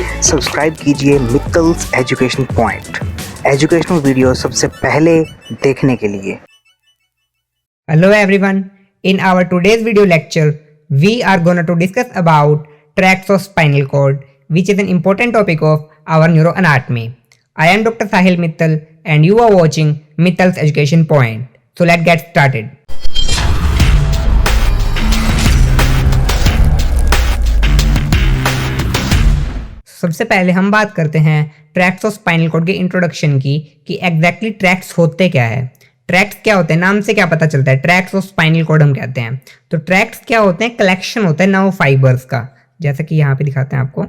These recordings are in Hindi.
सब्सक्राइब कीजिए मित्तल्स एजुकेशन पॉइंट, एजुकेशनल वीडियो सबसे पहले देखने के लिए। Hello everyone, in our today's video lecture we are going to discuss about tracts of spinal cord, which is an important topic of our neuroanatomy. I am Dr. Sahil Mittal and you are watching Mittal's Education Point. So let's get started. सबसे पहले हम बात करते हैं ट्रैक्ट्स ऑफ स्पाइनल कॉर्ड के इंट्रोडक्शन की कि एग्जैक्टली ट्रैक्ट्स होते क्या है। ट्रैक्ट्स क्या होते हैं, नाम से क्या पता चलता है, ट्रैक्ट्स ऑफ स्पाइनल कॉर्ड हम कहते हैं। तो ट्रैक्ट्स क्या होते हैं, कलेक्शन होता है नर्व फाइबर्स का, जैसा कि यहाँ पे दिखाते हैं आपको।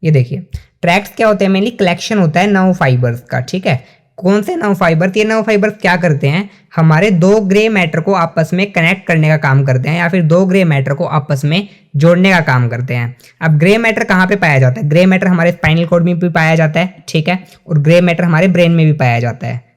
ये देखिए ट्रैक्ट्स क्या होते हैं, मेनली कलेक्शन होता है नर्व फाइबर्स का। ठीक है, कौन से नर्व फाइबर्स, ये नर्व फाइबर्स क्या करते हैं, हमारे दो ग्रे मैटर को आपस में कनेक्ट करने का काम करते हैं या फिर दो ग्रे मैटर को आपस में जोड़ने का काम करते हैं। अब ग्रे मैटर कहाँ पे पाया जाता है, ग्रे मैटर हमारे स्पाइनल कॉर्ड में भी पाया जाता है, ठीक है, और ग्रे मैटर हमारे ब्रेन में भी पाया जाता है।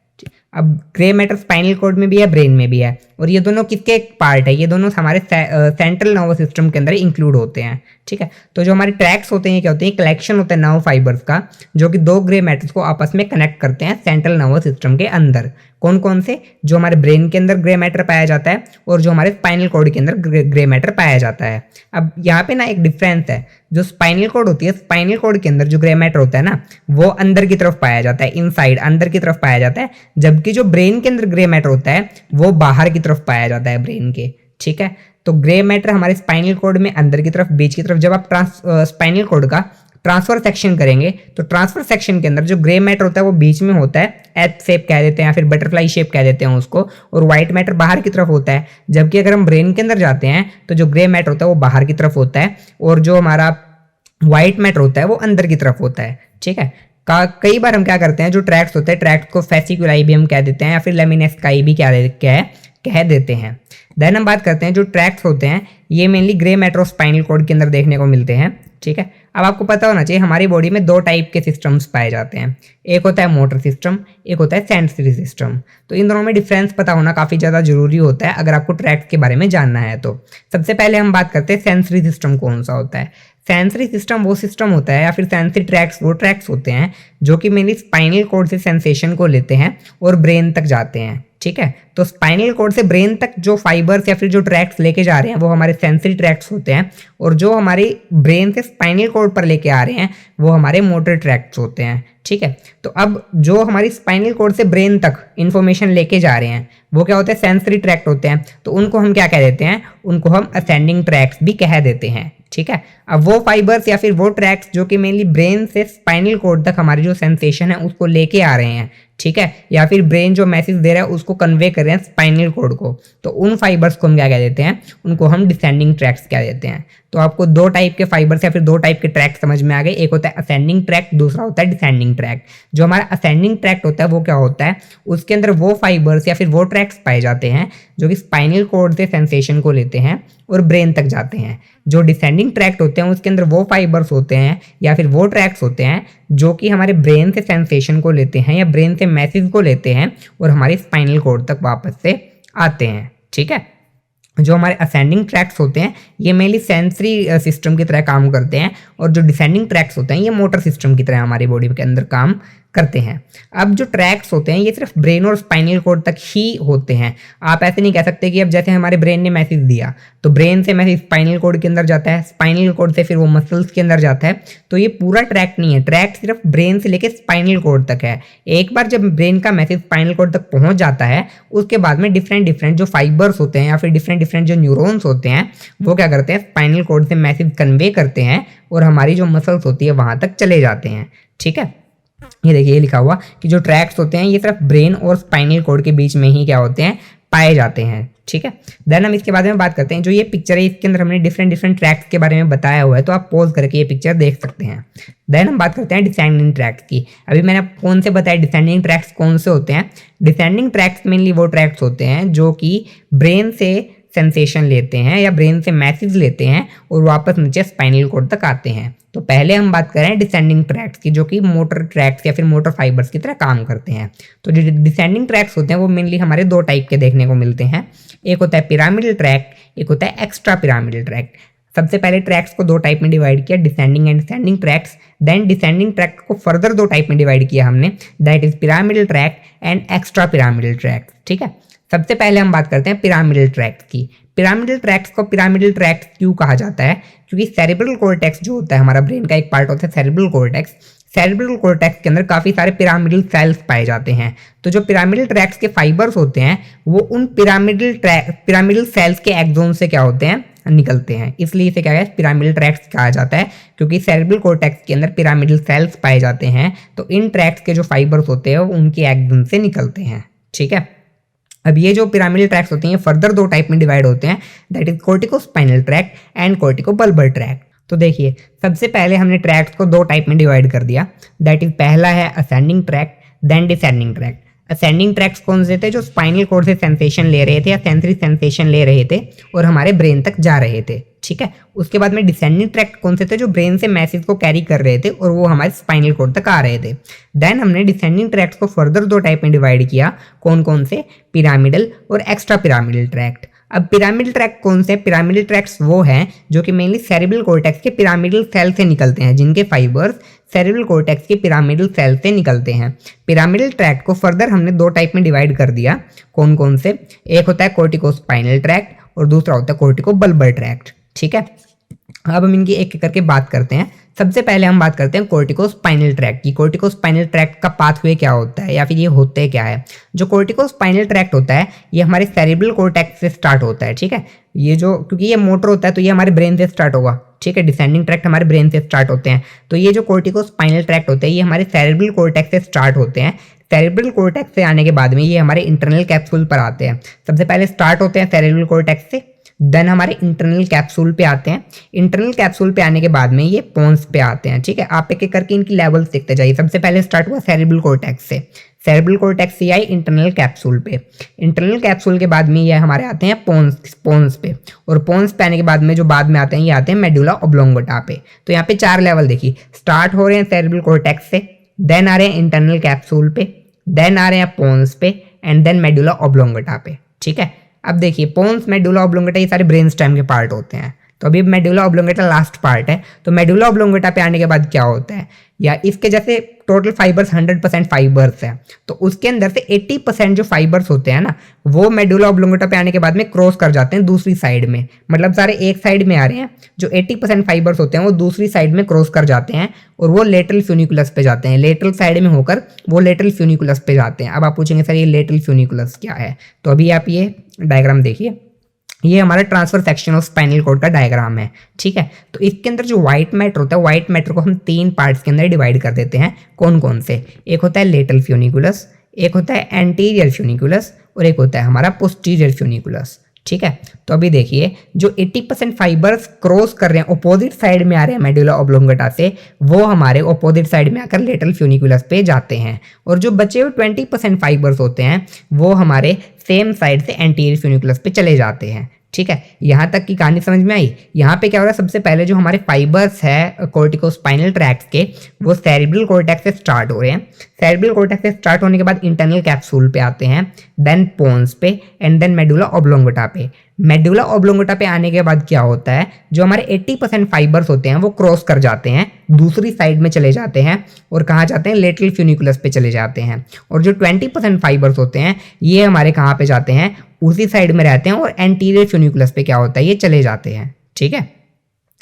अब ग्रे मैटर स्पाइनल कॉर्ड में भी है, ब्रेन में भी है, और ये दोनों किसके पार्ट है, ये दोनों हमारे सेंट्रल नर्वस सिस्टम के अंदर इंक्लूड होते हैं। ठीक है, तो जो हमारे ट्रैक्स होते हैं ये क्या होते हैं, कलेक्शन होता है नर्व फाइबर्स का, जो कि दो ग्रे मैटर्स को आपस में कनेक्ट करते हैं सेंट्रल नर्वस सिस्टम के अंदर। कौन कौन से, जो हमारे ब्रेन के अंदर ग्रे मैटर पाया जाता है और जो हमारे स्पाइनल कॉर्ड के अंदर ग्रे मैटर पाया जाता है। अब यहाँ पे ना एक डिफरेंस है, जो स्पाइनल कॉर्ड होती है, स्पाइनल कॉर्ड के अंदर जो ग्रे मैटर होता है ना, वो अंदर की तरफ पाया जाता है, इनसाइड अंदर की तरफ पाया जाता है, जबकि जो ब्रेन के अंदर ग्रे मैटर होता है वो बाहर की तरफ पाया जाता है ब्रेन के। ठीक है, तो ग्रे मैटर हमारे स्पाइनल कॉर्ड में अंदर की तरफ, बीच की तरफ। जब आप स्पाइनल कॉर्ड का ट्रांसफर सेक्शन करेंगे तो ट्रांसफर सेक्शन के अंदर जो ग्रे मैटर होता है वो बीच में होता है, एच शेप कह देते हैं या फिर बटरफ्लाई शेप कह देते हैं उसको, और व्हाइट मैटर बाहर की तरफ होता है। जबकि अगर हम ब्रेन के अंदर जाते हैं तो जो ग्रे मैटर होता है वो बाहर की तरफ होता है और जो हमारा व्हाइट मैटर होता है वो अंदर की तरफ होता है। ठीक है, कई बार हम क्या करते हैं, जो ट्रैक्ट्स होते हैं, ट्रैक्ट को फेसिकुलाई भी हम कह देते हैं या फिर लेमिनेस्काई भी कह देते हैं। देन हम बात करते हैं जो ट्रैक्ट्स होते हैं ये mainly grey matter of spinal cord के अंदर देखने को मिलते हैं। ठीक है, अब आपको पता होना चाहिए हमारी बॉडी में दो टाइप के सिस्टम्स पाए जाते हैं, एक होता है मोटर सिस्टम, एक होता है सेंसरी सिस्टम। तो इन दोनों में डिफरेंस पता होना काफ़ी ज़्यादा जरूरी होता है अगर आपको ट्रैक्ट के बारे में जानना है। तो सबसे पहले हम बात करते हैं सेंसरी सिस्टम कौन सा होता है। सेंसरी सिस्टम वो सिस्टम होता है या फिर सेंसरी ट्रैक्ट्स वो ट्रैक्ट्स होते हैं जो कि मेनली स्पाइनल कॉर्ड से सेंसेशन को लेते हैं और ब्रेन तक जाते हैं। ठीक है, तो स्पाइनल कॉर्ड से ब्रेन तक जो फाइबर्स या फिर जो ट्रैक्ट्स लेके जा रहे हैं वो हमारे सेंसरी ट्रैक्ट्स होते हैं, और जो हमारे ब्रेन से स्पाइनल कॉर्ड पर लेके आ रहे हैं वो हमारे मोटर ट्रैक्ट्स होते हैं। ठीक है, तो अब जो हमारी स्पाइनल कॉर्ड से ब्रेन तक इंफॉर्मेशन लेके जा रहे हैं वो क्या होते हैं, सेंसरी ट्रैक्ट होते हैं। तो उनको हम क्या कह देते हैं, उनको हम असेंडिंग ट्रैक्ट्स भी कह देते हैं। ठीक है, अब वो फाइबर्स या फिर वो ट्रैक्ट्स जो कि मेनली ब्रेन से स्पाइनल कॉर्ड तक हमारी जो सेंसेशन है उसको लेके आ रहे हैं, ठीक है, या फिर ब्रेन जो मैसेज दे रहा है उसको कन्वे कर रहे हैं स्पाइनल कॉर्ड को, तो उन फाइबर्स को हम क्या कह देते हैं, उनको हम डिसेंडिंग ट्रैक्ट्स कह देते हैं। तो आपको दो टाइप के फाइबर्स या फिर दो टाइप के ट्रैक्ट समझ में आ गए, एक होता है असेंडिंग ट्रैक्ट, दूसरा होता है डिसेंडिंग ट्रैक्ट। जो हमारा असेंडिंग ट्रैक्ट होता है वो क्या होता है, उसके अंदर वो फाइबर्स या फिर वो ट्रैक्ट्स पाए जाते हैं जो कि स्पाइनल कॉर्ड से सेंसेशन को लेते हैं और ब्रेन तक जाते हैं। जो डिसेंडिंग ट्रैक्ट होते हैं उसके अंदर वो फाइबर्स होते हैं या फिर वो ट्रैक्ट्स होते हैं जो कि हमारे ब्रेन से सेंसेशन को लेते हैं या ब्रेन से मैसेज को लेते हैं और हमारे स्पाइनल कॉर्ड तक वापस से आते हैं। ठीक है, जो हमारे असेंडिंग ट्रैक्ट्स होते हैं ये मेनली सेंसरी सिस्टम की तरह काम करते हैं, और जो डिसेंडिंग ट्रैक्ट्स होते हैं ये मोटर सिस्टम की तरह हमारी बॉडी के अंदर काम करते हैं। अब जो ट्रैक्ट्स होते हैं ये सिर्फ ब्रेन और स्पाइनल कॉर्ड तक ही होते हैं। आप ऐसे नहीं कह सकते कि अब जैसे हमारे ब्रेन ने मैसेज दिया तो ब्रेन से मैसेज स्पाइनल कॉर्ड के अंदर जाता है, स्पाइनल कॉर्ड से फिर वो मसल्स के अंदर जाता है, तो ये पूरा ट्रैक्ट नहीं है। ट्रैक्ट सिर्फ ब्रेन से लेकर स्पाइनल कॉर्ड तक है। एक बार जब ब्रेन का मैसेज स्पाइनल कॉर्ड तक पहुंच जाता है उसके बाद में डिफरेंट जो फाइबर्स होते हैं या फिर डिफरेंट जो न्यूरॉन्स होते हैं वो क्या करते हैं, स्पाइनल कॉर्ड से मैसेज कन्वे करते हैं और हमारी जो मसल्स होती है वहां तक चले जाते हैं। ठीक है, ये देखिए ये लिखा हुआ कि जो ट्रैक्ट्स होते हैं ये सिर्फ ब्रेन और स्पाइनल कॉर्ड के बीच में ही क्या होते हैं, पाए जाते हैं। ठीक है, देन हम इसके बारे में बात करते हैं। जो ये पिक्चर है इसके अंदर हमने डिफरेंट ट्रैक्ट्स के बारे में बताया हुआ है, तो आप पॉज करके ये पिक्चर देख सकते हैं। देन हम बात करते हैं डिसेंडिंग ट्रैक्ट्स की। अभी मैंने कौन से बताया डिसेंडिंग ट्रैक्ट्स कौन से होते हैं। डिसेंडिंग ट्रैक्ट्स मेनली वो ट्रैक्ट्स होते हैं जो कि ब्रेन से सेंसेशन लेते हैं या ब्रेन से मैसेज लेते हैं और वापस नीचे स्पाइनल कॉर्ड तक आते हैं। तो पहले हम बात करें डिसेंडिंग ट्रैक्ट्स की, जो कि मोटर ट्रैक्ट्स या फिर मोटर फाइबर्स की तरह काम करते हैं। तो जो डिसेंडिंग ट्रैक्ट्स होते हैं वो मेनली हमारे दो टाइप के देखने को मिलते हैं। एक होता है पिरामिडल ट्रैक्ट, एक होता है एक्स्ट्रा पिरामिडल ट्रैक्ट। सबसे पहले ट्रैक्स को दो टाइप में डिवाइड किया, descending and descending tracks. Then descending track को फर्दर दो टाइप में डिवाइड किया हमने, that is pyramidal track and extra pyramidal track. ठीक है, सबसे पहले हम बात करते हैं पिरामिडल ट्रैक्स की। पिरामिडल ट्रैक्स को पिरामिडल ट्रैक्स क्यों कहा जाता है? क्योंकि सेरेब्रल कॉर्टेक्स जो होता है, हमारा ब्रेन का एक पार्ट होता है सेरेब्रल कॉर्टेक्स, सेरेब्रल कॉर्टेक्स के अंदर काफ़ी सारे पिरामिडल सेल्स पाए जाते हैं। तो जो पिरामिडल ट्रैक्स के फाइबर्स होते हैं वो उन पिरामिडल सेल्स के एक्सोन से क्या होते हैं, निकलते हैं। इसलिए इसे क्या है, पिरामिडल ट्रैक्स कहा जाता है, क्योंकि सेरेब्रल कॉर्टेक्स के अंदर पिरामिडल सेल्स पाए जाते हैं। तो इन ट्रैक्स के जो फाइबर्स होते हैं वो उनके एक्सोन से निकलते हैं। ठीक है, अब ये जो पिरामिडल ट्रैक्स होती हैं फर्दर दो टाइप में डिवाइड होते हैं, that is corticospinal tract and corticobulbar tract. तो देखिए, सबसे पहले हमने ट्रैक्स को दो टाइप में डिवाइड कर दिया, दैट इज पहला है ascending tract then descending tract. Ascending tracks कौन से थे? जो स्पाइनल कॉर्ड से सेंसेशन ले रहे थे या सेंसरी सेंसेशन ले रहे थे और हमारे ब्रेन तक जा रहे थे। ठीक है, उसके बाद में डिसेंडिंग ट्रैक्ट कौन से थे? जो ब्रेन से मैसेज को कैरी कर रहे थे और वो हमारे स्पाइनल कॉर्ड तक आ रहे थे। देन हमने डिसेंडिंग ट्रैक्ट को फर्दर दो टाइप में डिवाइड किया, कौन कौन से? पिरामिडल और एक्स्ट्रा पिरामिडल ट्रैक्ट। अब पिरामिडल ट्रैक्ट कौन से? पिरामिडल ट्रैक्ट्स वो हैं जो कि मेनली सेरेब्रल कॉर्टेक्स के पिरामिडल सेल से निकलते हैं, जिनके फाइबर्स सेरेब्रल कॉर्टेक्स के पिरामिडल सेल से निकलते हैं। पिरामिडल ट्रैक्ट को फर्दर हमने दो टाइप में डिवाइड कर दिया, कौन कौन से? एक होता है कॉर्टिकोस्पाइनल ट्रैक्ट और दूसरा होता है कॉर्टिकोबल्बर ट्रैक्ट। ठीक है, अब हम इनकी एक एक करके बात करते हैं। सबसे पहले हम बात करते हैं कॉर्टिकोस्पाइनल ट्रैक्ट की। कॉर्टिकोस्पाइनल ट्रैक्ट का पाथवे क्या होता है या फिर ये होते क्या है? जो कॉर्टिकोस्पाइनल ट्रैक्ट होता है ये हमारे सेरेब्रल कॉर्टेक्स से स्टार्ट होता है। ठीक है, ये जो, क्योंकि ये मोटर होता है तो ये हमारे ब्रेन से स्टार्ट होगा। ठीक है, डिसेंडिंग ट्रैक्ट हमारे ब्रेन से स्टार्ट होते हैं, तो ये जो कॉर्टिकोस्पाइनल ट्रैक्ट होते हैं ये हमारे सेरेब्रल कॉर्टेक्स से स्टार्ट होते हैं। सेरेब्रल कॉर्टेक्स से आने के बाद में ये हमारे इंटरनल कैप्सूल पर आते हैं। सबसे पहले स्टार्ट होते हैं सेरेब्रल कॉर्टेक्स से, देन हमारे इंटरनल कैप्सूल पे आते हैं। इंटरनल कैप्सूल पे आने के बाद में ये पोन्स पे आते हैं। ठीक है, आप एक एक करके इनकी लेवल्स देखते जाइए। सबसे पहले स्टार्ट हुआ सेरेब्रल कॉर्टेक्स से, सेरेब्रल कॉर्टेक्स से आई इंटरनल कैप्सूल पे, इंटरनल कैप्सूल के बाद में ये हमारे आते हैं पोन्स पे, और पोन्स पे आने के बाद में जो बाद में आते हैं ये आते हैं मेडुला ऑब्लोंगेटा पे। तो यहाँ पे चार लेवल देखिए, स्टार्ट हो रहे हैं सेरेब्रल कॉर्टेक्स से, देन आ रहे हैं इंटरनल कैप्सूल पे, देन आ रहे हैं पोन्स पे एंड देन मेडुला ऑब्लोंगेटा पे। ठीक है, अब देखिए पोन्स, मेडुला ऑब्लोंगेटा ये सारे ब्रेन स्टेम के पार्ट होते हैं। तो अभी मेडुला ऑब्लोंगेटा लास्ट पार्ट है। तो मेडुला ऑब्लोंगेटा पे आने के बाद क्या होता है, या इसके जैसे टोटल फाइबर्स 100% फाइबर्स है, तो उसके अंदर से 80% जो फाइबर्स होते हैं ना वो मेडुला ऑब्लोंगेटा पे आने के बाद में क्रॉस कर जाते हैं दूसरी साइड में। मतलब सारे एक साइड में आ रहे हैं, जो 80% फाइबर्स होते हैं वो दूसरी साइड में क्रॉस कर जाते हैं और वो लेटरल फ्यूनिकुलस पे जाते हैं। लेटरल साइड में होकर वो लेटरल फ्यूनिकुलस पे जाते हैं। अब आप पूछेंगे सर ये लेटरल फ्यूनिकुलस क्या है? तो अभी आप ये डायग्राम देखिए, ये हमारा transfer section of spinal cord का डायग्राम है। ठीक है, तो इसके अंदर जो व्हाइट मैटर होता है, व्हाइट मैटर को हम तीन पार्ट्स के अंदर डिवाइड कर देते हैं। कौन कौन से? एक होता है लेटरल फ्यूनिकुलस, एक होता है एंटीरियर फ्यूनिकुलस और एक होता है हमारा पोस्टीरियर फ्यूनिकुलस। ठीक है, तो अभी देखिए जो 80% फाइबर्स क्रॉस कर रहे हैं, अपोजिट साइड में आ रहे हैं मेडुला ऑब्लोंगेटा से, वो हमारे अपोजिट साइड में आकर लेटरल फ्यूनिकुलस पे जाते हैं, और जो बचे हुए 20% फाइबर्स होते हैं वो हमारे सेम साइड से एंटीरियर फ्यूनिकुलस पे चले जाते हैं। ठीक है, यहाँ तक की कहानी समझ में आई? यहाँ पे क्या हो रहा है, सबसे पहले जो हमारे फाइबर्स है कॉर्टिकोस्पाइनल ट्रैक्ट के वो सेरेब्रल कॉर्टेक्स से स्टार्ट हो रहे हैं। सेरेब्रल कॉर्टेक्स से स्टार्ट होने के बाद इंटरनल कैप्सूल पे आते हैं, देन पोन्स पे एंड देन मेडुला ऑब्लोंगेटा पे। मेडुला ऑब्लोंगेटा पे आने के बाद क्या होता है, जो हमारे 80% फाइबर्स होते हैं वो क्रॉस कर जाते हैं, दूसरी साइड में चले जाते हैं और कहाँ जाते हैं, लेटरल फ्यूनिकुलस पे चले जाते हैं। और जो 20% फाइबर्स होते हैं ये हमारे कहाँ पे जाते हैं, उसी साइड में रहते हैं और एंटीरियर फ्यूनिकुलस पे क्या होता है, ये चले जाते हैं। ठीक है,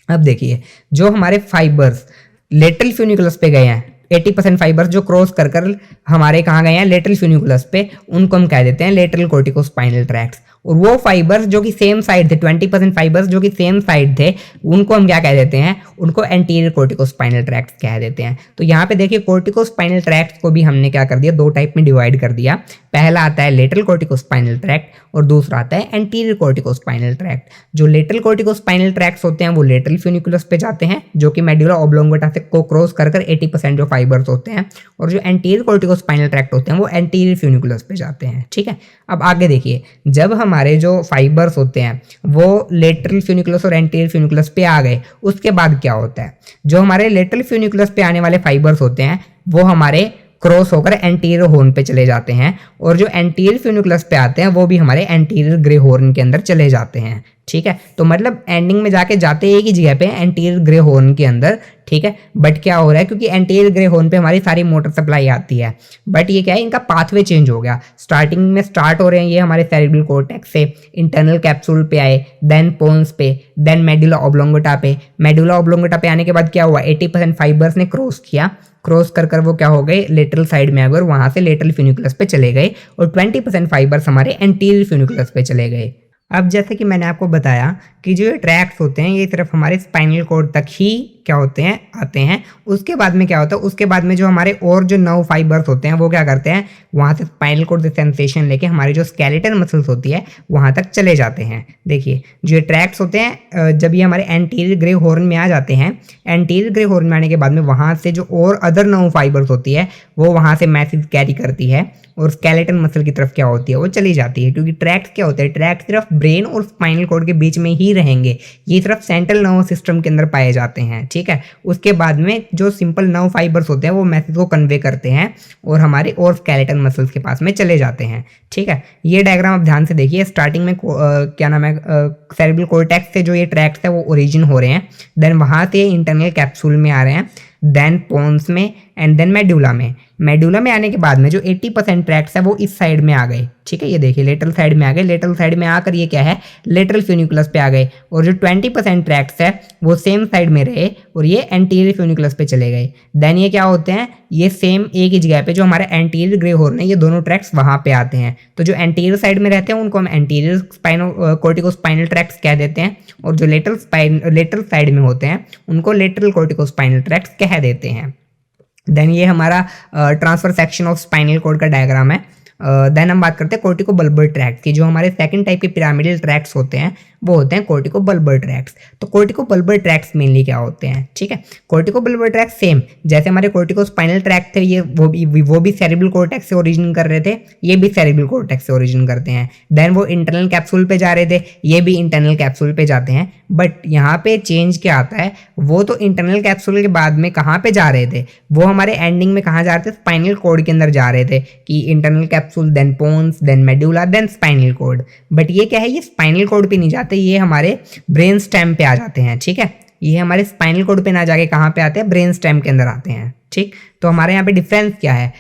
अब देखिए जो हमारे फाइबर्स लेटरल फ्यूनिकुलस पे गए हैं, 80% फाइबर्स जो क्रॉस कर कर हमारे कहाँ गए हैं, लेटरल फ्यूनिकुलस पे, उनको हम कह देते हैं लेटरल कॉर्टिकोस्पाइनल ट्रैक्ट्स। और वो फाइबर्स जो कि सेम साइड थे, 20% फाइबर्स जो कि सेम साइड थे, उनको हम क्या कह देते हैं, उनको एंटीरियर कॉर्टिकोस्पाइनल ट्रैक्ट्स कह देते हैं। तो यहाँ पे देखिए कॉर्टिकोस्पाइनल ट्रैक्ट्स को भी हमने क्या कर दिया, दो टाइप में डिवाइड कर दिया। पहला आता है लेटरल कॉर्टिकोस्पाइनल ट्रैक्ट और दूसरा आता है एंटीरियर कॉर्टिकोस्पाइनल ट्रैक्ट। जो लेटरल कॉर्टिकोस्पाइनल ट्रैक्ट्स होते हैं वो लेटरल फ्यूनिकुलस पे जाते हैं, जो कि मेडुला ऑब्लोंगेटा से को क्रॉस कर 80% जो फाइबर्स होते हैं, और जो एंटीरियर कॉर्टिकोस्पाइनल ट्रैक्ट होते हैं वो एंटीरियर फ्यूनिकुलस पे जाते हैं। ठीक है, अब आगे देखिए, जब हमारे जो फाइबर्स होते हैं वो लेटरल फ्यूनिकुलस और एंटीरियर फ्यूनिकुलस पे आ गए, उसके बाद क्या होता है, जो हमारे लेटरल फ्यूनिकुलस पे आने वाले फाइबर्स होते हैं वो हमारे क्रॉस होकर एंटीरियर हॉर्न पे चले जाते हैं, और जो एंटीरियर फ्यूनिकुलस पे आते हैं वो भी हमारे एंटीरियर ग्रे हॉर्न के अंदर चले जाते हैं। ठीक है। तो मतलब एंडिंग में जाके जाते एक ही जगह पे एंटीरियर ग्रे हॉर्न के अंदर, ठीक है। बट क्या हो रहा है, क्योंकि एंटीरियर ग्रे हॉर्न पे हमारी सारी मोटर सप्लाई आती है, बट ये क्या है, इनका पाथवे चेंज हो गया। स्टार्टिंग में स्टार्ट हो रहे हैं ये हमारे सेरेब्रल कॉर्टेक्स से, इंटरनल कैप्सूल पे आए, देन पोन्स पे, देन मेडुला ऑब्लोंगेटा पे। मेडुला ऑब्लोंगेटा पे आने के बाद क्या हुआ, 80% फाइबर्स ने क्रॉस किया, क्रॉस कर वो क्या हो गए, लेटरल साइड में आ गए और वहां से लेटरल फ्यूनिकुलस पे चले गए, और 20% फाइबर्स हमारे एंटीरियर फ्यूनिकुलस पे चले गए। अब जैसे कि मैंने आपको बताया कि जो ये ट्रैक्स होते हैं ये सिर्फ हमारे स्पाइनल कॉर्ड तक ही क्या होते हैं, आते हैं। उसके बाद में क्या होता है, उसके बाद में जो हमारे और जो नर्व फाइबर्स होते हैं वो क्या करते हैं, वहाँ से स्पाइनल कॉर्ड से सेंसेशन लेके हमारी जो स्केलेटल मसल्स होती है वहाँ तक चले जाते हैं। देखिए जो ये ट्रैक्स होते हैं, जब ये हमारे एंटीरियर ग्रे हॉर्न में आ जाते हैं, एंटीरियर ग्रे हॉर्न में आने के बाद में वहाँ से जो और अदर नर्व फाइबर्स होती है वो वहाँ से मैसेज कैरी करती है और स्केलेटल मसल की तरफ क्या होती है, वो चली जाती है। क्योंकि ट्रैक्स क्या होते हैं, ट्रैक्स सिर्फ ब्रेन और स्पाइनल कॉर्ड के बीच में ही रहेंगे, ये सिर्फ सेंट्रल नर्वस सिस्टम के अंदर पाए जाते हैं, ठीक है। उसके बाद में जो सिंपल नर्व फाइबर्स होते हैं वो मैसेज को कन्वे करते हैं और हमारे और स्केलेटल मसल्स के पास में चले जाते हैं, ठीक है। ये डायग्राम आप ध्यान से देखिए। स्टार्टिंग में क्या नाम है, सेरेब्रल कॉर्टेक्स से जो ये ट्रैक्स है वो ओरिजिन हो रहे हैं, देन वहाँ से इंटरनल कैप्सूल में आ रहे हैं, देन पोन्स में, एंड देन मेडुला में। मेडुला में आने के बाद में जो 80% ट्रैक्स है वो इस साइड में आ गए, ठीक है। ये देखिए लेटरल साइड में आ गए, लेटरल साइड में आकर ये क्या है, लेटरल फ्यूनिकुलस पे आ गए, और जो 20% ट्रैक्स है वो सेम साइड में रहे और ये एंटीरियर फ्यूनिकुलस पे चले गए। देन ये क्या होते हैं, ये सेम एक ही जगह पे जो हमारा एंटीरियर ग्रे हॉर्न है, ये दोनों ट्रैक्स वहां पे आते हैं। तो जो एंटीरियर साइड में रहते हैं उनको हम एंटीरियर कॉर्टिकोस्पाइनल ट्रैक्स कह देते हैं, और जो लेटरल साइड में होते हैं उनको लेटरल कॉर्टिकोस्पाइनल ट्रैक्स कह देते हैं। देन ये हमारा transfer section of spinal cord का डायग्राम है। देन हम बात करते हैं कॉर्टिको बल्बर ट्रैक्स की। जो हमारे सेकंड टाइप के पिरामिडल ट्रैक्स होते हैं वो होते हैं कॉर्टिको बल्बर ट्रैक्स। तो कॉर्टिको बल्बर ट्रैक्स मेनली क्या होते हैं, ठीक है। कॉर्टिको बल्बर ट्रैक्स सेम जैसे हमारे कॉर्टिको स्पाइनल ट्रैक्ट थे, ये वो भी सेरेब्रल कॉर्टेक्स से ओरिजिन कर रहे थे, ये भी सेरेब्रल कॉर्टेक्स से ओरिजिन करते हैं। देन वो इंटरनल कैप्सूल पे जा रहे थे, ये भी इंटरनल कैप्सूल पे जाते हैं। बट यहाँ पे चेंज क्या आता है, वो तो इंटरनल कैप्सूल के बाद में कहाँ पे जा रहे थे, वो हमारे एंडिंग में कहाँ जा रहे थे, स्पाइनल कॉर्ड के अंदर जा रहे थे, कि internal capsule, then pons, then medulla, then spinal cord. But ये क्या है, ये स्पाइनल कॉर्ड पे नहीं जाते, ये हमारे ब्रेन स्टेम पे आ जाते हैं, ठीक है। ये हमारे स्पाइनल कॉर्ड पे ना जाके कहाँ पे आते हैं, ब्रेन स्टेम के अंदर आते हैं, ठीक। तो हमारे यहाँ पे डिफरेंस क्या है,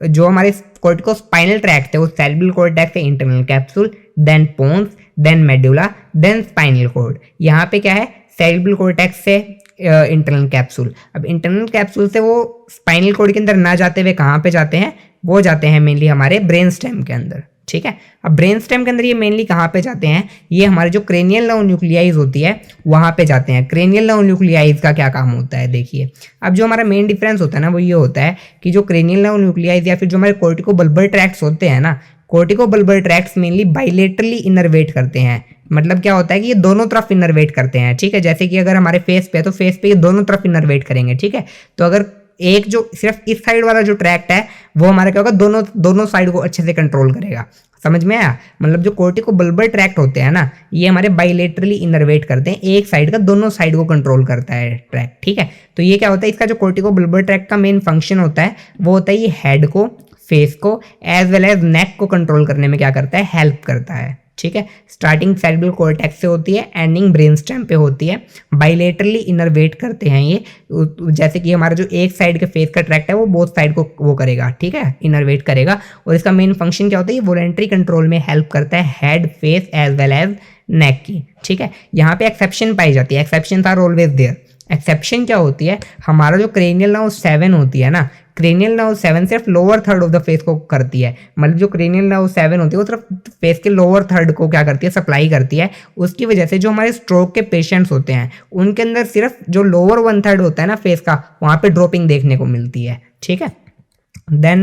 जो हमारे कॉर्टिको स्पाइनल ट्रैक्ट है वो सेरेब्रल कॉर्टेक्स है, internal capsule, then pons, then medulla, then spinal cord. यहाँ पे क्या है, सेरेब्रल कॉर्टेक्स से इंटरनल कैप्सूल। अब इंटरनल कैप्सूल से वो स्पाइनल कॉर्ड के अंदर ना जाते हुए कहाँ पे जाते हैं, वो जाते हैं मेनली हमारे ब्रेन स्टेम के अंदर, ठीक है। अब ब्रेन स्टेम के अंदर ये मेनली कहाँ पे जाते हैं, ये हमारे जो क्रेनियल नर्व न्यूक्लियाइज होती है वहाँ पे जाते हैं। क्रेनियल नर्व न्यूक्लियाइज का क्या काम होता है, देखिए। अब जो हमारा मेन डिफरेंस होता है ना वो ये होता है कि जो क्रेनियल नर्व न्यूक्लियाइज या फिर जो हमारे कॉर्टिको बल्बर ट्रैक्ट्स होते हैं ना, cortico bulbar tracts mainly bilaterally innervate करते हैं। मतलब क्या होता है कि ये दोनों तरफ इनर्वेट करते हैं, ठीक है। जैसे कि अगर हमारे फेस पे है तो फेस पे ये दोनों तरफ इनर्वेट करेंगे, ठीक है। तो अगर एक जो सिर्फ इस साइड वाला जो ट्रैक्ट है वो हमारा क्या होगा, दोनों साइड को अच्छे से कंट्रोल करेगा। समझ में आया, मतलब जो कॉर्टिको बल्बर ट्रैक्ट होते हैं ना, ये हमारे बाइलेटरली इनर्वेट करते हैं, एक साइड का दोनों साइड को कंट्रोल करता है ट्रैक्ट, ठीक है। तो ये क्या होता है, इसका जो कॉर्टिको बल्बर ट्रैक्ट का मेन फंक्शन होता है वो होता है ये हेड को, फेस को एज वेल एज नेक को कंट्रोल करने में क्या करता है, हेल्प करता है, ठीक है। स्टार्टिंग सेरेब्रल कॉर्टेक्स से होती है, एंडिंग ब्रेन स्टेम पे होती है। बाइलेटरली इनर्वेट करते हैं ये, जैसे कि हमारा जो एक साइड के फेस का ट्रैक्ट है वो बोथ साइड को वो करेगा, ठीक है, इनर्वेट करेगा। और इसका मेन फंक्शन क्या होता है, ये वॉलेंटरी कंट्रोल में हेल्प करता है head, face as well as neck की, ठीक है। यहाँ पे एक्सेप्शन पाई जाती है, exception are always there. Exception क्या होती है, हमारा जो क्रेनियल नर्व 7 होती है ना, क्रेनियल नर्व 7 सिर्फ lower third of the face को करती है। मतलब जो क्रेनियल नर्व 7 होती है वो सिर्फ फेस के लोअर थर्ड को क्या करती है, सप्लाई करती है। उसकी वजह से जो हमारे स्ट्रोक के पेशेंट्स होते हैं उनके अंदर सिर्फ जो लोअर 1/3 होता है ना फेस का, वहाँ पे ड्रॉपिंग देखने को मिलती है, ठीक है। देन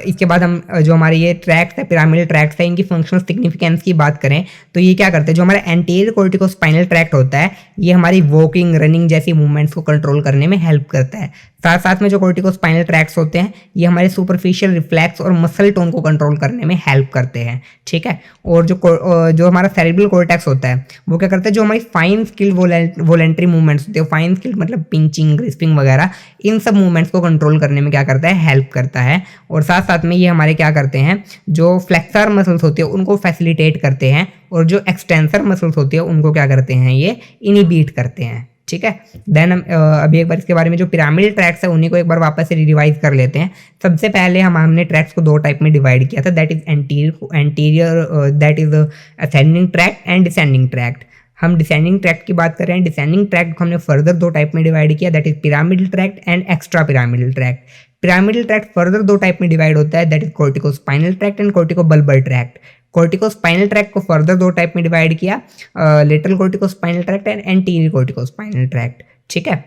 इसके बाद हम जो हमारे ये ट्रैक्स है, पिरामिडल ट्रैक्स है, इनकी फंक्शनल सिग्निफिकेंस की बात करें तो ये क्या करते हैं, जो हमारा एंटीरियर कॉर्टिकोस्पाइनल ट्रैक्ट होता है ये हमारी वॉकिंग, रनिंग जैसी मूवमेंट्स को कंट्रोल करने में हेल्प करता है। साथ साथ में जो कॉर्टिकोस्पाइनल ट्रैक्ट्स होते हैं ये हमारे सुपरफिशियल रिफ्लेक्स और मसल टोन को कंट्रोल करने में हेल्प करते हैं, ठीक है। और जो हमारा सेरेब्रल कॉर्टेक्स होता है वो क्या करता है, जो हमारी फाइन स्किल्ड वॉलेंट्री मूवमेंट्स होते हैं, फाइन स्किल्ड मतलब पिंचिंग, ग्रिस्पिंग वगैरह, इन सब मूवमेंट्स को कंट्रोल करने में क्या करता है, हेल्प करता है। और साथ साथ में ये हमारे क्या करते हैं, जो फ्लेक्सर मसल्स होते हैं उनको फैसिलिटेट करते हैं, और जो एक्सटेंसर मसल्स होती है उनको क्या करते हैं, ये इनिबिट करते हैं, ठीक है। देन हम अभी एक बार इसके बारे में जो पिरामिडल ट्रैक्स है उन्हीं को एक बार वापस से रिवाइज कर लेते हैं। सबसे पहले हमने ट्रैक्स को दो टाइप में डिवाइड किया था, that is anterior that is ascending tract and descending tract. हम डिसेंडिंग ट्रैक्ट की बात कर रहे हैं। डिसेंडिंग ट्रैक्ट को हमने फर्दर दो टाइप में डिवाइड किया, that is pyramidal tract and extra pyramidal tract. Pyramidal tract further दो टाइप में डिवाइड होता है, that is corticospinal tract and corticobulbar tract. Corticospinal tract को फर्दर दो टाइप में डिवाइड किया, lateral corticospinal tract and anterior corticospinal tract, ठीक है।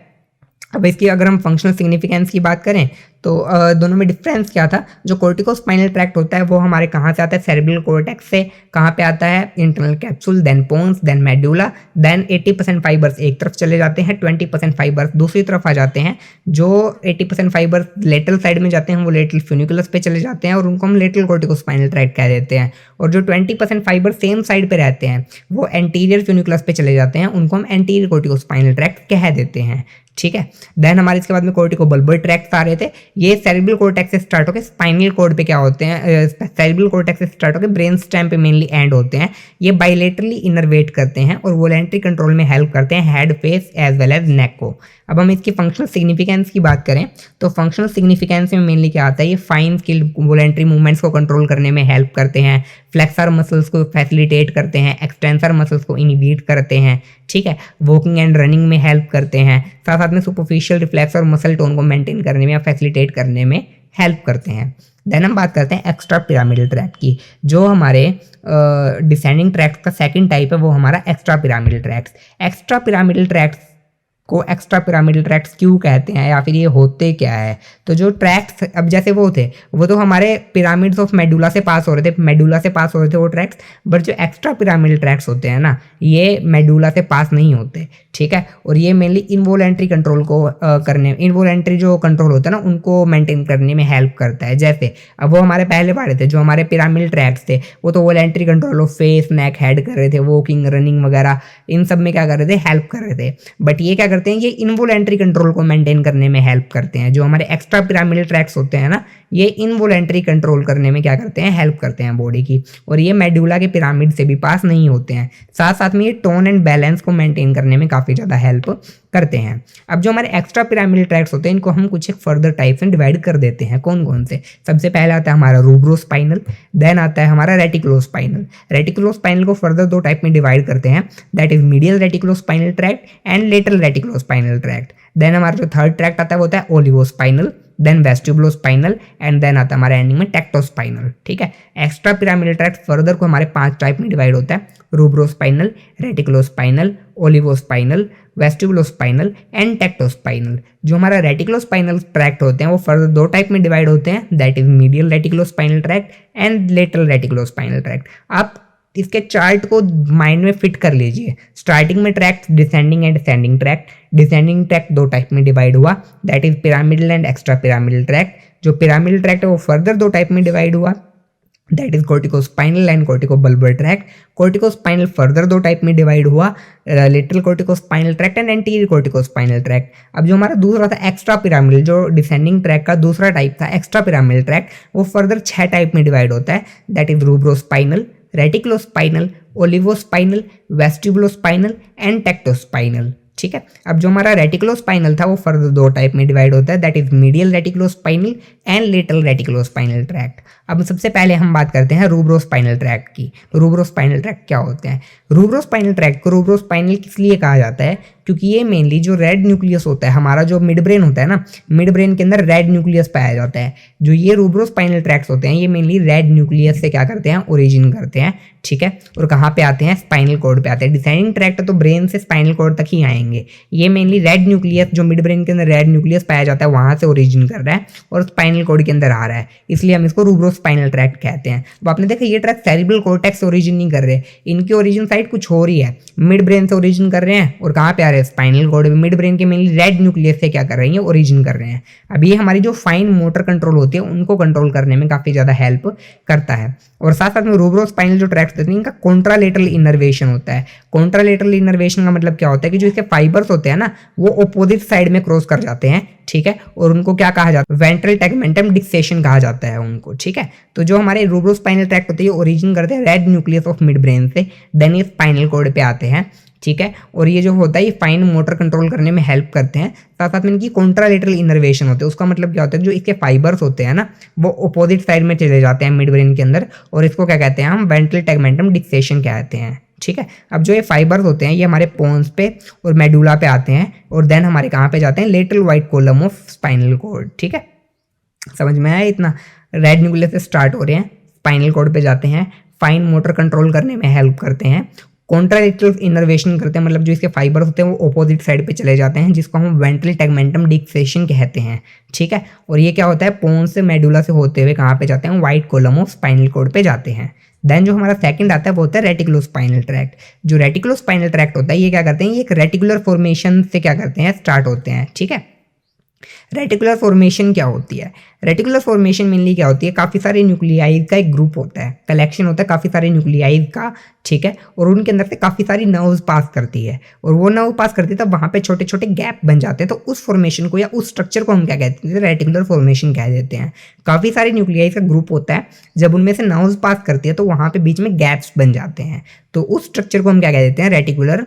अब इसकी अगर हम फंक्शनल सिग्निफिकेंस की बात करें तो दोनों में डिफरेंस क्या था। जो कॉर्टिकोस्पाइनल ट्रैक्ट होता है वो हमारे कहाँ से आता है, सेरेब्रल कॉर्टेक्स से। कहाँ पे आता है, internal capsule, then pons, then medulla, then 80% fibres एक तरफ चले जाते हैं, 20% फाइबर्स दूसरी तरफ आ जाते हैं। जो 80% फाइबर्स लेटरल साइड में जाते हैं वो लेटरल फ्यूनिकुलस पे चले जाते हैं और उनको हम लेटरल कॉर्टिकोस्पाइनल ट्रैक्ट कह देते हैं। और जो 20% फाइबर सेम साइड पे रहते हैं वो एंटीरियर फ्यूनिकुलस पे चले जाते हैं, उनको हम एंटीरियर कॉर्टिकोस्पाइनल ट्रैक्ट कह देते हैं, ठीक है। देन हमारे इसके बाद में कॉर्टिकोबल्बर ट्रैक्ट आ रहे थे। ये सेरेब्रल कॉर्टेक्स से स्टार्ट होकर स्पाइनल कॉर्ड पे क्या होते हैं, सेरेब्रल कॉर्टेक्स से स्टार्ट होकर ब्रेन स्टेम पे मेनली एंड होते हैं। ये बायलेटरली इनर्वेट करते हैं और वॉलेंट्री कंट्रोल में हेल्प करते हैं head, face as well as neck को। अब हम इसकी फंक्शनल सिग्निफिकेंस की बात करें तो फंक्शनल सिग्निफिकेंस में मेनली क्या आता है, ये फाइन स्किल्ड वॉलेंट्री मूवमेंट्स को कंट्रोल करने में हेल्प करते हैं, फ्लेक्सर मसल्स को फैसिलिटेट करते हैं, एक्सटेंसर मसल्स को इनिबिट करते हैं, ठीक है, वॉकिंग एंड रनिंग में हेल्प करते हैं, साथ साथ में सुपरफिशियल रिफ्लेक्स और मसल टोन को मेंटेन करने में या फैसिलिटेट करने में हेल्प करते हैं। देन हम बात करते हैं एक्स्ट्रा पिरामिडल ट्रैक्ट की। जो हमारे डिसेंडिंग ट्रैक्ट का सेकंड टाइप है वो हमारा extra pyramidal tract. Extra pyramidal tract को एक्स्ट्रा पिरामिडल ट्रैक्ट्स क्यों कहते हैं या फिर ये होते क्या है। तो जो ट्रैक्ट्स अब जैसे वो थे वो तो हमारे पिरामिड्स ऑफ मेडुला से पास हो रहे थे, मेडुला से पास हो रहे थे वो ट्रैक्ट्स, बट जो एक्स्ट्रा पिरामिडल ट्रैक्ट्स होते हैं ना ये मेडुला से पास नहीं होते, ठीक है। और ये मेनली इनवॉलेंट्री कंट्रोल को करने, इनवॉलेंट्री जो कंट्रोल होता है ना उनको मेंटेन करने में हेल्प करता है। जैसे अब वो हमारे पहले पढ़े थे जो हमारे पिरामिडल ट्रैक्ट्स थे वो तो voluntary control of face, neck, head कर रहे थे, वॉकिंग, रनिंग वगैरह इन सब में क्या कर रहे थे, हेल्प कर रहे थे। बट ये क्या करते हैं, ये इनवॉलेंट्री कंट्रोल को मेंटेन करने में हेल्प करते हैं। जो हमारे एक्स्ट्रा पिरामिडल ट्रैक्ट्स होते हैं ना ये इनवॉलेंट्री कंट्रोल करने में क्या करते हैं, हेल्प करते हैं बॉडी की। और ये मेडुला के पिरामिड से भी पास नहीं होते हैं। साथ साथ में ये टोन एंड बैलेंस को मेंटेन करने में काफ़ी ज़्यादा हेल्प करते हैं। अब जो हमारे एक्स्ट्रा पिरामिडल ट्रैक्ट्स होते हैं इनको हम कुछ एक फर्दर टाइप्स में डिवाइड कर देते हैं। कौन कौन से, सबसे पहले आता है हमारा रूब्रोस्पाइनल, देन आता है हमारा रेटिकुलोस्पाइनल। रेटिकुलोस्पाइनल को फर्दर दो टाइप में डिवाइड करते हैं, that is medial reticulospinal tract and lateral reticulospinal tract. Then हमारा जो थर्ड ट्रैक्ट आता है वो होता है olivospinal, then vestibulospinal and then आता है हमारा एंडिंग में टेक्टोस्पाइनल, ठीक है। एक्स्ट्रा पिरामिडल ट्रैक्ट फर्दर को हमारे 5 टाइप में डिवाइड होता है, रूब्रोस्पाइनल, रेटिकुलोस्पाइनल, ओलिवोस्पाइनल, वेस्टिबुलोस्पाइनल एंड टेक्टोस्पाइनल। जो हमारा रेटिकुलोस्पाइनल ट्रैक्ट होते हैं वो फर्दर दो टाइप में डिवाइड होते हैं, that is medial reticulospinal tract and lateral reticulospinal tract. आप इसके चार्ट को माइंड में फिट कर लीजिए। स्टार्टिंग में tract descending and ascending tract. Descending tract दो टाइप में डिवाइड हुआ, that is pyramidal and extra pyramidal tract. जो पिरामिडल ट्रैक्ट है वो फर्दर दो टाइप में डिवाइड हुआ, that is corticospinal and corticobulbar tract. Corticospinal further दो टाइप में डिवाइड हुआ, lateral corticospinal tract and anterior corticospinal tract. अब जो हमारा दूसरा था एक्स्ट्रा पिरामिडल, जो डिसेंडिंग ट्रैक का दूसरा टाइप था एक्स्ट्रा पिरामिडल ट्रैक्ट, वो फर्दर 6 टाइप में डिवाइड होता है, दैट इज रूब्रोस्पाइनल, रेटिकुलोस्पाइनल, ओलिवोस्पाइनल, वेस्टिबुलोस्पाइनल एंड टेक्टोस्पाइनल, ठीक है। अब जो हमारा रेटिकुलोस्पाइनल था वो फर्दर दो टाइप में डिवाइड होता है, that is medial reticulospinal and lateral reticulospinal tract. अब सबसे पहले हम बात करते हैं रूब्रोस्पाइनल ट्रैक्ट की। रूब्रोस्पाइनल ट्रैक्ट क्या होते हैं। रूब्रोस्पाइनल ट्रैक्ट को रूब्रोस्पाइनल किस लिए कहा जाता है, क्योंकि ये मेनली जो रेड न्यूक्लियस होता है, हमारा जो मिड ब्रेन होता है ना, मिड ब्रेन के अंदर रेड न्यूक्लियस पाया जाता है। जो ये रूब्रोस्पाइनल ट्रैक्ट्स होते हैं ये मेनली रेड न्यूक्लियस से क्या करते हैं, ओरिजिन करते हैं, ठीक है। और कहाँ पे आते हैं, स्पाइनल कॉर्ड पे आते हैं। डिसेंडिंग ट्रैक्ट तो ब्रेन से स्पाइनल कॉर्ड तक ही आएंगे। ये मेनली रेड न्यूक्लियस, जो मिड ब्रेन के अंदर रेड न्यूक्लियस पाया जाता है वहां से ओरिजिन कर रहा है और स्पाइनल कॉर्ड के अंदर आ रहा है, इसलिए हम इसको रूब्रोस्पाइनल ट्रैक्ट कहते हैं। अब आपने देखा ये ट्रैक्ट सेरिब्रल कॉर्टेक्स से ओरिजिन नहीं कर रहे, इनकी ओरिजिन साइड कुछ हो रही है, मिड ब्रेन से ओरिजिन कर रहे हैं और कहाँ पे आ रहे सारे स्पाइनल कॉर्ड मिड ब्रेन के मेनली रेड न्यूक्लियस से क्या कर रही हैं, ओरिजिन कर रहे हैं। अब ये हमारी जो फाइन मोटर कंट्रोल होती है उनको कंट्रोल करने में काफ़ी ज़्यादा हेल्प करता है। और साथ साथ में रूब्रोस्पाइनल जो ट्रैक्ट होते हैं इनका कॉन्ट्रालेटरल इनर्वेशन होता है। कॉन्ट्रालेटरल इनर्वेशन का मतलब क्या होता है कि जो इसके फाइबर्स होते हैं ना वो अपोजिट साइड में क्रॉस कर जाते हैं, ठीक है, और उनको क्या कहा जाता है, वेंट्रल टैगमेंटम डिक्सेशन कहा जाता है उनको, ठीक है। तो जो हमारे रूब्रोस्पाइनल ट्रैक्ट होते हैं ये ओरिजिन करते हैं red nucleus of mid brain से, देन ये स्पाइनल कॉर्ड पे आते हैं, ठीक है। और ये जो होता है ये फाइन मोटर कंट्रोल करने में हेल्प करते हैं। साथ साथ में इनकी कॉन्ट्रालेटरल इनर्वेशन होते हैं। उसका मतलब क्या होता है, जो इसके फाइबर्स होते हैं ना वो अपोजिट साइड में चले जाते हैं मिड ब्रेन के अंदर, और इसको क्या कहते हैं हम, वेंट्रल टैगमेंटम डिक्सेशन कहते हैं, ठीक है। अब जो ये फाइबर्स होते हैं ये हमारे पोन्स पे और मेडुला पे आते हैं, और देन हमारे कहाँ पे जाते हैं, lateral white column of spinal cord, ठीक है। समझ में आया इतना? रेड न्यूक्लियस से स्टार्ट हो रहे हैं, स्पाइनल कॉर्ड पे जाते हैं, फाइन मोटर कंट्रोल करने में हेल्प करते हैं, कॉन्ट्रालेटरल इनर्वेशन करते हैं, मतलब जो इसके फाइबर्स होते हैं वो अपोजिट साइड पे चले जाते हैं जिसको हम वेंट्रल टैगमेंटम डिक्सेशन कहते हैं, ठीक है। और ये क्या होता है, पोन्स से मेडुला से होते हुए कहाँ पे जाते हैं, white column of spinal cord पे जाते हैं। देन जो हमारा सेकंड आता है वो होता है रेटिकुलोस्पाइनल ट्रैक्ट। जो रेटिकुलोस्पाइनल ट्रैक्ट होता है ये क्या करते हैं, ये एक रेटिकुलर फॉर्मेशन से क्या करते हैं, स्टार्ट होते हैं, ठीक है। रेटिकुलर फॉर्मेशन क्या होती है, रेटिकुलर फॉर्मेशन मेनली क्या होती है, काफ़ी सारे न्यूक्लियाइड का एक ग्रुप होता है, कलेक्शन होता है काफ़ी सारे न्यूक्लियाइड का, ठीक है। और उनके अंदर से काफ़ी सारी नर्व्स पास करती है, और वो नर्व पास करती है तब वहाँ पे छोटे छोटे गैप बन जाते हैं, तो उस फॉर्मेशन को या उस स्ट्रक्चर को हम क्या कहते हैं, रेटिकुलर फॉर्मेशन कह देते हैं। काफ़ी सारे न्यूक्लियाइड का ग्रुप होता है, जब उनमें से नर्व्स पास करती है तो वहाँ पे बीच में गैप्स बन जाते हैं, तो उस स्ट्रक्चर को हम क्या कह देते हैं, रेटिकुलर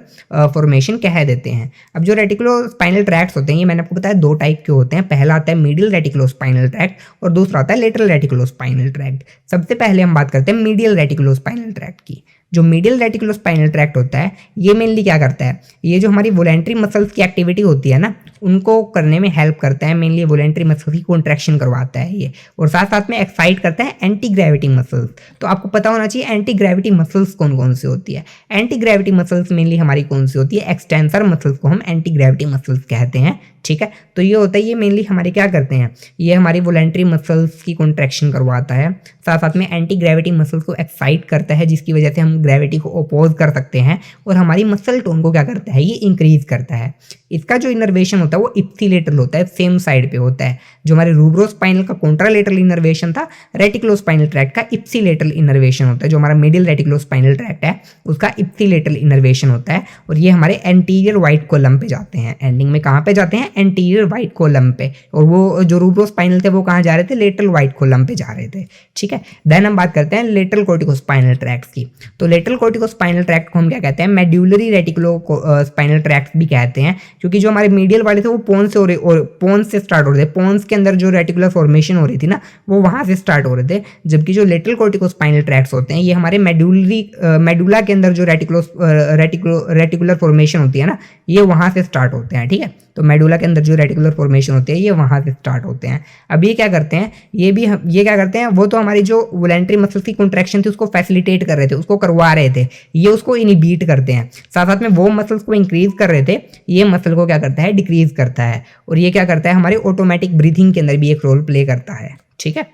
फॉर्मेशन कह देते हैं। अब जो रेटिकुलोस्पाइनल ट्रैक्ट्स होते हैं ये मैंने आपको बताया दो टाइप के होते हैं। पहला आता है मीडियल रेटिकुलोस्पाइनल ट्रैक्ट और दूसरा आता है लेटरल रेटिकुलोस्पाइनल ट्रैक्ट। सबसे पहले हम बात करते हैं मीडियल रेटिकुलोस्पाइनल ट्रैक्ट की। जो मीडियल रेटिकुलोस्पाइनल ट्रैक्ट होता है ये मेनली क्या करता है, ये जो हमारी वोलेंट्री मसल्स की एक्टिविटी होती है ना उनको करने में हेल्प करता है। मेनली वोलेंट्री मसल्स की कॉन्ट्रैक्शन करवाता है ये, और साथ साथ में एक्साइट करता है एंटी ग्रेविटी मसल्स। तो आपको पता होना चाहिए एंटी ग्रेविटी मसल्स कौन कौन सी होती है। एंटी ग्रेविटी मसल्स मेनली हमारी कौन सी होती है, एक्सटेंसर मसल्स को हम एंटी ग्रेविटी मसल्स कहते हैं, ठीक है। तो ये होता है, ये मेनली हमारे क्या करते हैं, ये हमारी वोलेंट्री मसल्स की कॉन्ट्रैक्शन करवाता है, साथ साथ में एंटी ग्रेविटी मसल्स को एक्साइट करता है जिसकी वजह से हम ग्रेविटी को अपोज कर सकते हैं, और हमारी मसल टोन को क्या करता है, ये इंक्रीज करता है। इसका जो इनर्वेशन होता है वो इप्सिलेटरल होता है, सेम साइड पे होता है। जो हमारे रूब्रोस्पाइनल का कॉन्ट्रालेटरल इनर्वेशन था, रेटिकुलोस्पाइनल ट्रैक्ट का इप्सिलेटरल इनर्वेशन होता है। जो हमारा मिडिल रेटिकुलोस्पाइनल ट्रैक्ट है उसका इप्सिलेटरल इनर्वेशन होता है, और ये हमारे एंटीरियर वाइट कॉलम पे जाते हैं। एंडिंग में कहाँ पे जाते हैं, एंटीरियर वाइट कॉलम पे, और वो जो रूब्रोस्पाइनल थे वो कहाँ जा रहे थे, लेटरल वाइट कॉलम पे जा रहे थे, ठीक है। देन हम बात करते हैं लेटरल कोर्टिकोस्पाइनल ट्रैक्ट की। तो लेटरल कोर्टिकोस्पाइनल ट्रैक्ट को हम क्या कहते हैं, मेड्यूलरी रेटिकुलोस्पाइनल ट्रैक्ट भी कहते हैं, क्योंकि जो हमारे मीडियल वाले थे वो पोन्स से पोन्स से स्टार्ट हो रहे थे। पोन्स के अंदर जो रेटिकुलर फॉर्मेशन हो रही थी ना वो वहाँ से स्टार्ट हो रहे थे, जबकि जो लेटरल कोर्टिकोस्पाइनल ट्रैक्ट्स होते हैं ये हमारे मेडुला के अंदर जो रेटिकुलर फॉर्मेशन होती है ना ये वहाँ से स्टार्ट होते हैं, ठीक है। तो मेडुला के अंदर जो रेटिकुलर फॉर्मेशन होते हैं ये वहाँ से स्टार्ट होते हैं। अब ये क्या करते हैं, ये क्या करते हैं, वो तो हमारी जो वोलेंट्री मसल्स की कॉन्ट्रैक्शन थी उसको फैसिलिटेट कर रहे थे, उसको करवा रहे थे, ये उसको इनिबिट करते हैं। साथ साथ में वो मसल्स को इंक्रीज कर रहे थे, ये मसल को क्या करता है, डिक्रीज करता है। और ये क्या करता है, हमारे ऑटोमेटिक ब्रीथिंग के अंदर भी एक रोल प्ले करता है, ठीक है।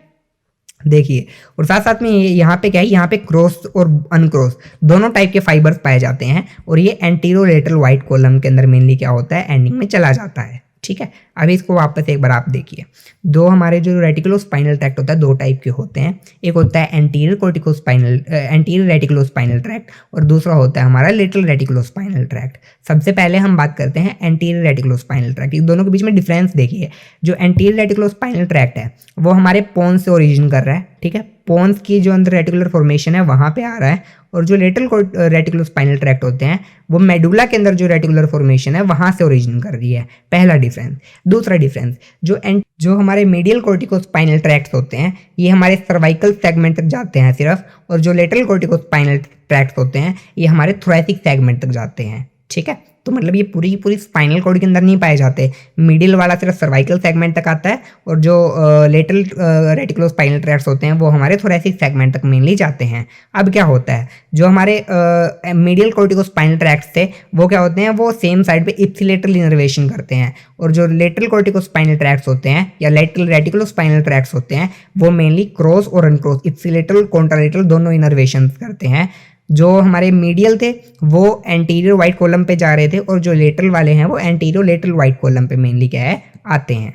देखिए, और साथ साथ में यहाँ पे क्या है, यहाँ पे क्रॉस और अनक्रॉस दोनों टाइप के फाइबर्स पाए जाते हैं, और ये एंटीरोलेटरल वाइट कॉलम के अंदर मेनली क्या होता है, एंडिंग में चला जाता है, ठीक है। अभी इसको वापस एक बार आप देखिए, दो हमारे जो रेटिकुलोस्पाइनल ट्रैक्ट होता है दो टाइप के होते हैं। एक होता है एंटीरियर रेटिकुलोस्पाइनल ट्रैक्ट, और दूसरा होता है हमारा लेटरल रेटिकुलोस्पाइनल ट्रैक्ट। सबसे पहले हम बात करते हैं एंटीरियर रेटिकुलोस्पाइनल ट्रैक्ट। इन दोनों के बीच में डिफरेंस देखिए, जो एंटीरियर रेटिकुलोस्पाइनल ट्रैक्ट है वो हमारे पोन्स से ओरिजिन कर रहा है, ठीक है। पोन्स की जो अंदर रेटिकुलर फॉर्मेशन है वहाँ पे आ रहा है, और जो लेटरल रेटिकुलोस्पाइनल ट्रैक्ट होते हैं वो मेडुला के अंदर जो रेटिकुलर फॉर्मेशन है वहाँ से ओरिजिन कर रही है, पहला डिफरेंस। दूसरा डिफरेंस, जो हमारे मीडियल कोर्टिकोस्पाइनल ट्रैक्ट्स होते हैं ये हमारे सर्वाइकल सेगमेंट तक जाते हैं सिर्फ, और जो लेटरल कोर्टिकोस्पाइनल ट्रैक्ट्स होते हैं ये हमारे थोरैसिक सेगमेंट तक जाते हैं, ठीक है। तो मतलब ये पूरी की पूरी स्पाइनल कॉर्ड के अंदर नहीं पाए जाते, मिडिल वाला सिर्फ सर्वाइकल सेगमेंट तक आता है, और जो लेटरल रेटिकुलोस्पाइनल ट्रैक्ट्स होते हैं वो हमारे थोरैसिक सेगमेंट तक मेनली जाते हैं। अब क्या होता है, जो हमारे मीडियल कोर्टिकोस्पाइनल ट्रैक्ट्स थे वो क्या होते हैं, वो सेम साइड पे इप्सिलेटरल इनर्वेशन करते हैं, और जो लेटरल कोर्टिकोस्पाइनल ट्रैक्ट्स होते हैं या लेटरल रेटिकुलोस्पाइनल ट्रैक्ट्स होते हैं वो मेनली क्रॉस और अनक्रॉस, इप्सिलेटरल कॉन्ट्रालेटरल दोनों इनर्वेशन करते हैं। जो हमारे मीडियल थे वो एंटीरियर वाइट कॉलम पे जा रहे थे और जो लेटरल वाले हैं वो एंटीरियर लेटरल वाइट कॉलम पे मेनली क्या है आते हैं।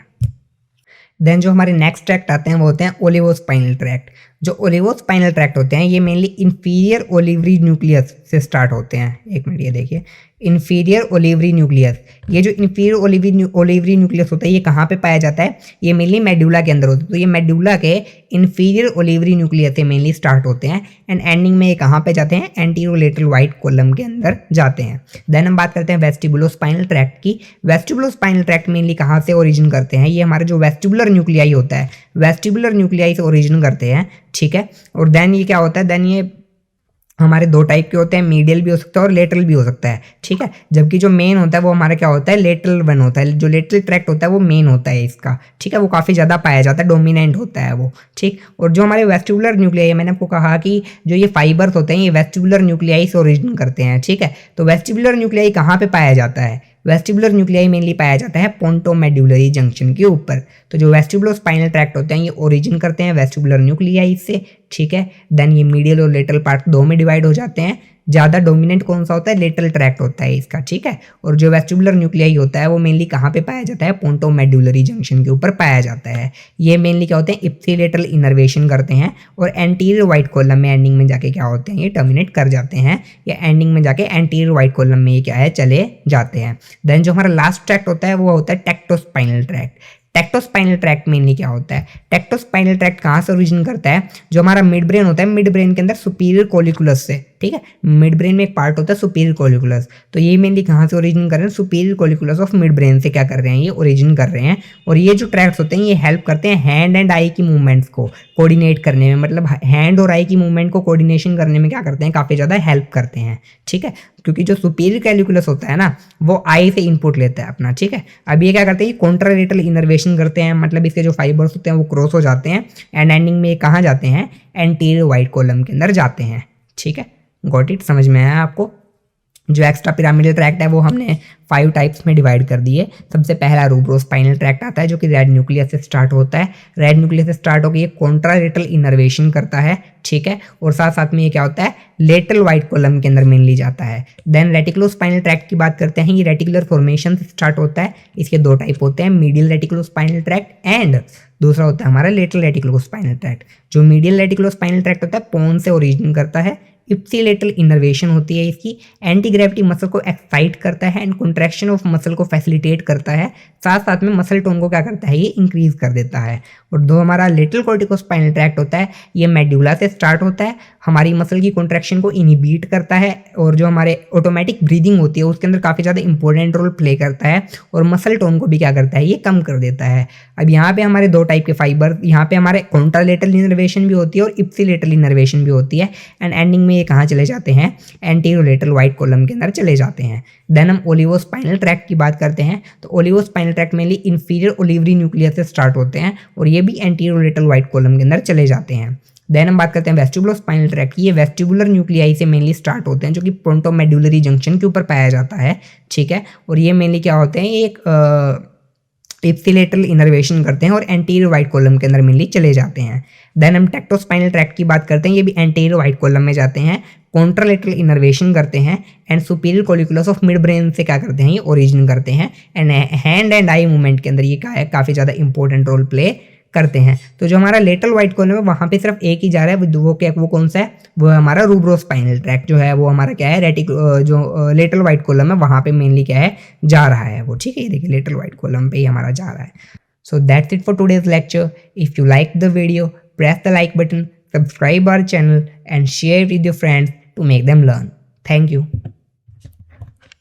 देन जो हमारे नेक्स्ट ट्रैक्ट आते हैं वो होते हैं ओलिवोस्पाइनल ट्रैक्ट। जो ओलिवोस्पाइनल ट्रैक्ट होते हैं ये मेनली इंफीरियर ओलिवरी न्यूक्लियस से स्टार्ट होते हैं। एक मिनट ये देखिए, इंफीरियर ओलिवरी न्यूक्लियस, ये जो इंफीरियर ओलिवरी न्यूक्लियस होता है ये कहाँ पे पाया जाता है, ये मेनली मेडुला के अंदर होता है। तो ये मेडुला के इंफीरियर ओलिवरी न्यूक्लियस से मेनली स्टार्ट होते हैं एंड एंडिंग में ये कहाँ पे जाते हैं, एंटीरियर लेटरल वाइट कॉलम के अंदर जाते हैं। देन हम बात करते हैं वेस्टिबुलोस्पाइनल ट्रैक्ट की। वेस्टिबुलोस्पाइनल ट्रैक्ट मेनली कहाँ से ओरिजिन करते हैं, ये हमारे जो वेस्टिबुलर न्यूक्लियाई होता है, वेस्टिबुलर न्यूक्लियाई से ओरिजिन करते हैं, ठीक है। और देन ये क्या होता है, देन ये हमारे दो टाइप के होते हैं, मीडियल भी हो सकता है और लेटरल भी हो सकता है, ठीक है। जबकि जो मेन होता है वो हमारा क्या होता है, लेटरल वन होता है। जो लेटरल ट्रैक्ट होता है वो मेन होता है इसका, ठीक है, वो काफ़ी ज़्यादा पाया जाता है, डोमिनेंट होता है वो, ठीक। और जो हमारे वेस्टिबुलर न्यूक्लियाई, मैंने आपको कहा कि जो ये फाइबर्स होते हैं ये वेस्टिबुलर न्यूक्लियाई से ओरिजिन करते हैं, ठीक है। तो वेस्टिबुलर न्यूक्लियाई कहाँ पे पाया जाता है, वेस्टिबुलर न्यूक्लियाई मेनली पाया जाता है पोंटोमेड्यूलरी जंक्शन के ऊपर। तो जो वेस्टिबुलोस्पाइनल ट्रैक्ट होते हैं ये ओरिजिन करते हैं वेस्टिबुलर न्यूक्लियाई से, ठीक है। देन ये मीडियल और लेटरल पार्ट दो में डिवाइड हो जाते हैं। ज़्यादा डोमिनेंट कौन सा होता है, लेटरल ट्रैक्ट होता है इसका, ठीक है। और जो वेस्टिबुलर न्यूक्लियाई होता है वो मेनली कहाँ पे पाया जाता है, पोंटोमेड्यूलरी जंक्शन के ऊपर पाया जाता है। ये मेनली क्या होते हैं, इप्सिलेटरल इनर्वेशन करते हैं और एंटीरियर वाइट कॉलम में एंडिंग में जाके क्या होते हैं, ये टर्मिनेट कर जाते हैं या एंडिंग में जाके एंटीरियर वाइट कॉलम में ये क्या है, चले जाते हैं। देन जो हमारा लास्ट ट्रैक्ट होता है वो होता है tectospinal tract. Tectospinal tract mainly क्या होता है, टेक्टोस्पाइनल ट्रैक्ट कहाँ से ओरिजिन करता है, जो हमारा मिड ब्रेन होता है, मिड ब्रेन के अंदर सुपीरियर कोलिकुलस से, ठीक है। मिड ब्रेन में एक पार्ट होता है सुपीरियर कोलिकुलस, तो ये मेनली कहाँ से ओरिजिन कर रहे हैं, superior colliculus of mid brain से क्या कर रहे हैं, ये ओरिजिन कर रहे हैं। और ये जो ट्रैक्ट्स होते हैं ये हेल्प करते हैं हैंड एंड आई की मूवमेंट्स को कोऑर्डिनेट करने में, मतलब हैंड और आई की मूवमेंट को कोऑर्डिनेशन करने में क्या करते हैं, काफ़ी ज़्यादा हेल्प करते हैं, ठीक है। क्योंकि जो सुपीरियर कैलिकुलस होता है ना वो आई से इनपुट लेता है अपना, ठीक है। अब ये क्या करते हैं, कॉन्ट्रालेटरल इनर्वेशन करते हैं, मतलब इसके जो फाइबर्स होते हैं वो क्रॉस हो जाते हैं एंड एंडिंग में कहाँ जाते हैं, एंटीरियर वाइट कॉलम के अंदर जाते हैं, ठीक है। गॉट इट, समझ में आया आपको। जो एक्स्ट्रा पिरामिडल ट्रैक्ट है वो हमने 5 टाइप्स में डिवाइड कर दिए। सबसे पहला रूब्रोस्पाइनल ट्रैक्ट आता है जो कि रेड न्यूक्लियस से स्टार्ट होता है। रेड न्यूक्लियस से स्टार्ट होकर ये कॉन्ट्रालेटरल इनर्वेशन करता है, ठीक है। और साथ साथ में ये क्या होता है, लेटरल वाइट कॉलम के अंदर मेनली जाता है। देन रेटिकुलोस्पाइनल ट्रैक्ट की बात करते हैं, ये रेटिकुलर फॉर्मेशन से स्टार्ट होता है। इसके दो टाइप होते हैं, मीडियल रेटिकुलोस्पाइनल ट्रैक्ट एंड दूसरा होता है हमारा लेटरल रेटिकुलोस्पाइनल ट्रैक्ट। जो मीडियल रेटिकुलोस्पाइनल ट्रैक्ट होता है पोन से ओरिजिन करता है, इप्सिलेटरल इनर्वेशन होती है इसकी, एंटी ग्रेविटी मसल को एक्साइट करता है एंड कंट्रैक्शन ऑफ मसल को फैसिलिटेट करता है, साथ साथ में मसल टोन को क्या करता है, ये इंक्रीज कर देता है। और दो हमारा लेटरल कॉर्टिकोस्पाइनल ट्रैक्ट होता है, ये मेडुला से स्टार्ट होता है, हमारी मसल की कॉन्ट्रैक्शन को इनिबिट करता है और जो हमारे ऑटोमेटिक ब्रीदिंग होती है उसके अंदर काफ़ी ज़्यादा इंपॉर्टेंट रोल प्ले करता है और मसल टोन को भी क्या करता है, ये कम कर देता है। अब यहाँ पे हमारे दो टाइप के फाइबर, यहाँ पे हमारे कॉन्ट्रालेटरल इनर्वेशन भी होती है और इप्सिलेटरल इनर्वेशन भी होती है एंड एंडिंग में ये कहाँ चले जाते हैं, एंटीरियर लेटरल वाइट कॉलम के अंदर चले जाते हैं। देन हम ओलिवोस्पाइनल ट्रैक्ट की बात करते हैं, तो olivospinal tract mainly inferior olivary nucleus से स्टार्ट होते हैं और ये भी एंटीरियर लेटरल वाइट कॉलम के अंदर चले जाते हैं। देन हम बात करते हैं वेस्टिबुलोस्पाइनल ट्रैक्ट की, ये वेस्टिबुलर न्यूक्लियाई से मेनली स्टार्ट होते हैं जो कि पोंटोमेड्यूलरी जंक्शन के ऊपर पाया जाता है, ठीक है। और ये मेनली क्या होते हैं, ये एक इप्सिलेटरल इनर्वेशन करते हैं और एंटीरियर वाइट कॉलम के अंदर मेनली चले जाते हैं। देन हम टेक्टोस्पाइनल ट्रैक्ट की बात करते हैं, ये भी एंटीरियर वाइट कॉलम में जाते हैं, कॉन्ट्रालेटरल इनर्वेशन करते हैं and superior colliculus of mid brain से क्या करते हैं, ये ओरिजिन करते हैं and hand and eye movement के अंदर ये क्या है, काफ़ी ज़्यादा इंपॉर्टेंट रोल प्ले करते हैं। तो जो हमारा लेटरल वाइट कॉलम है वहाँ पे सिर्फ एक ही जा रहा है, वो कौन सा है, वो हमारा रूब्रोस्पाइनल ट्रैक्ट जो है वो हमारा क्या है, जो लेटरल वाइट कॉलम है वहाँ पे मेनली क्या है, जा रहा है वो, ठीक है। ये देखिए लेटरल वाइट कॉलम पे ही हमारा जा रहा है। So that's it for today's lecture. If you like the video press the like button, subscribe our channel and share with your friends to make them learn. Thank you.